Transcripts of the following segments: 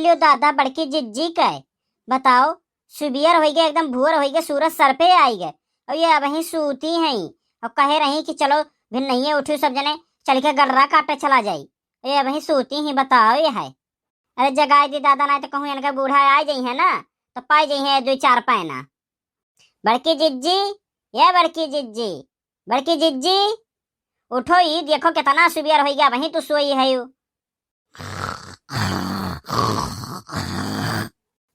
लियो दादा बड़की जिज्जी का बताओ। सुबियर हो गए एकदम भूर हो गए, सूरज सर पे आई गए और ये अब ही सूती हैं और कहे रही कि चलो भी नहीं उठी सब जने चल के गडरा काटे चला जाई। ये अब ही सूती ही बताओ ये है। अरे जगाए दी दादा ना तो कहूँ इनका बूढ़ा आ जाई है ना तो पाई जाई है 2-4 पैना। बड़की जिज्जी, ये बड़की जिज्जी, बड़की जिज्जी उठो ही देखो कितना सुबियर हो गया वहीं तो सोई है यू।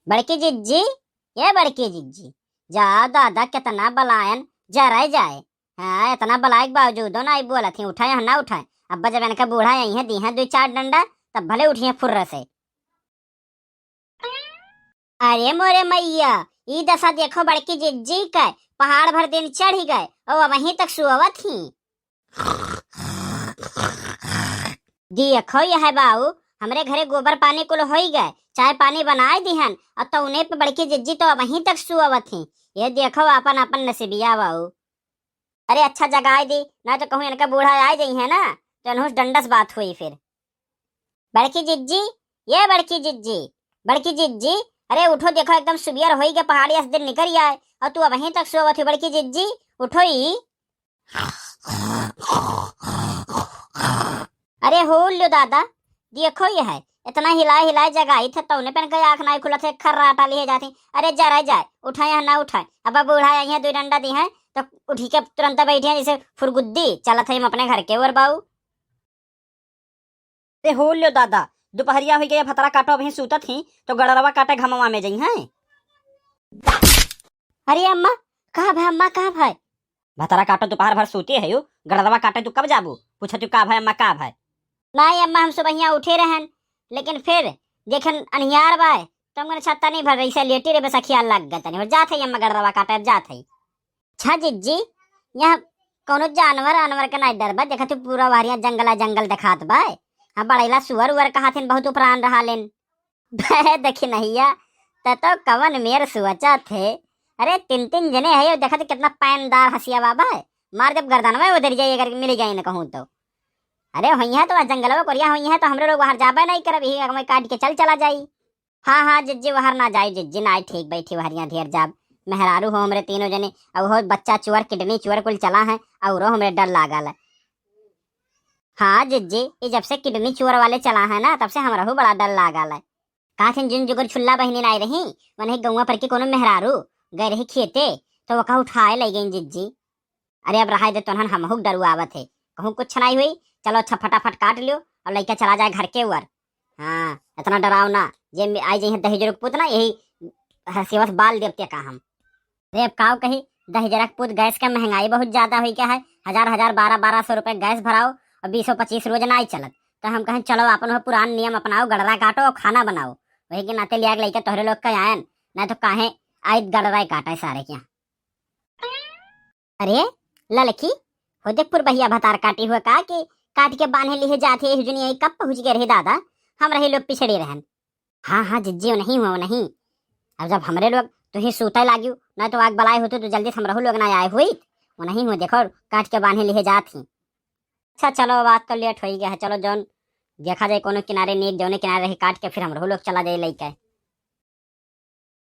बड़की जिज्जी, ये बड़की जिज्जी जा दादा कितना बलायन जरा जाए। हाँ इतना बलाय के बावजूद ना बोला थी उठाए ना उठाए। अब्बा जब इनका बूढ़ा आई है दी है 2-4 डंडा तब भले उठिए फुर्र से। अरे मोरे मैया ई दशा देखो बड़की जिज्जी का पहाड़ भर दिन चढ़ ही गए और वहीं तक सुअवत ही। देखो यह है बाऊ हमरे घरे गोबर पानी कुल हो गए चाय पानी बनाए दिहन और तो उन्हें पे बड़की जिज्जी तो वहीं तक सुअवत ही। ये देखो अपन अपन नसीबिया बाऊ। अरे अच्छा जगाए दी ना तो कहूँ इनका बूढ़ा आ जाई है ना तो इन्हों डंडस बात हुई फिर। बड़की जिज्जी, ये बड़की जिज्जी, बड़की जिज्जी अरे उठो देखो एकदम सुबियर हो गया पहाड़ी से दिन निकल आए और तू वहीं तक सोवत हुई। बड़की जिज्जी उठो ही। अरे हो लो दादा देखो ये है इतना हिलाए हिलाए जगाई थे तो उन्हें पेन गई आँख ना खुला थे खर्राटा लिए जाती। अरे जरा जाए उठाए ना उठाए अब बूढ़ा आई है 2 डंडा दी है तो उठी के तुरंत बैठी है जैसे फुरगुद्दी चला थे हम अपने घर के और बाऊ। ते हो लो दादा दोपहरिया हो गया भतरा काटो वहीं सूतत थी तो गड़रवा काटे घमवा में जई हैं। अरे अम्मा कहाँ भाई, अम्मा कहाँ भाई? भतरा काटो दोपहर भर सूते है यू गड़रवा काटे तू कब जाबू पूछा तू का भाई अम्मा का भाई। नहीं अम्मा हम सुबह यहाँ उठे रहन लेकिन फिर देखन अनियार बाय तो हमने छत्ता नहीं भर रही से लेटी रे बस ख्याल लग गया तनी और जात है अम्मा गड़रवा काटे जात है। अच्छा जिज्जी यहाँ कोनो जानवर अनवर के नहीं डर बा देखा तू पूरा वारिया जंगला जंगल दिखात बाय। हाँ बड़ैला सुअर उअर कहा थे बहुत उपरान रहा लेन देखी नहीं तो कवन मेर सुअचा थे। अरे 3-3 जने है देखा तो कितना पैनदार हसिया बाबा है मार जब गर्दन में उधर जाइए अगर मिल जाए ना कहूँ तो। अरे हुई है तो जंगल में कोरिया हुई है तो हमरे लोग बाहर जाबे नहीं करब ही काट के चल चला जाई। हाँ हाँ जिज्जी बाहर ना जाई जिज्जी ना ठीक बैठी वहरिया धेर जाब मेहरारू हो हमरे तीनों जने अब हो बच्चा चुअर किडनी चुअर कुल चला है और हमरे डर लागल है। हाँ जिज्जी ये जब से किडनी चुअर वाले चला है ना तब से हमरा बड़ा डर लागल है। कहा थे जिन जुगर छुल्ला बहनी आई रही वही गौवा पर की कोनो मेहरारू गए रही खेते तो वह उठाए ले गई जिज्जी। अरे अब रहा दे तो हम डरू आवत है कहूँ कुछ नहीं हुई चलो अच्छा फटाफट काट लियो और लड़का चला जाए घर के ऊपर। हाँ इतना डराव ना जे आई जाइए दहेजरक पुत ना यही सिवस बाल देवते का हम रेप काव कही दहेजरक पुत गैस का महंगाई बहुत ज्यादा हुई क्या है 1000 1200 रुपए गैस भराओ और 20-25 रोज ना ही चलत तो हम कहें चलो अपन पुरान नियम अपनाओ गड़रा काटो और खाना बनाओ वही के नाते लिया लड़का तोहरे लोग का आयन ना तो काहे आई गड़रा काटा सारे क्या। अरे ललकी हो देखपुर भैया भतार काटी हुआ का कि काट के बांधे लिए जाते जुनिया कब पहुंच गए रहे दादा हम रहे लोग पिछड़े रहन। हाँ हाँ जिज्जी नहीं हुआ नहीं अब जब हमरे लोग तो ही सूते लागियो ना तो आग बलाई होती तो जल्दी से हम रहू लोग ना आए हुई वो नहीं हुआ देखो काट के बांधे लिए जाती। अच्छा चलो बात तो लेट हो गया है चलो जौन देखा जाए कोनो किनारे नेक जौने किनारे रही काट के फिर हम रहू लोग चला जाए लइका।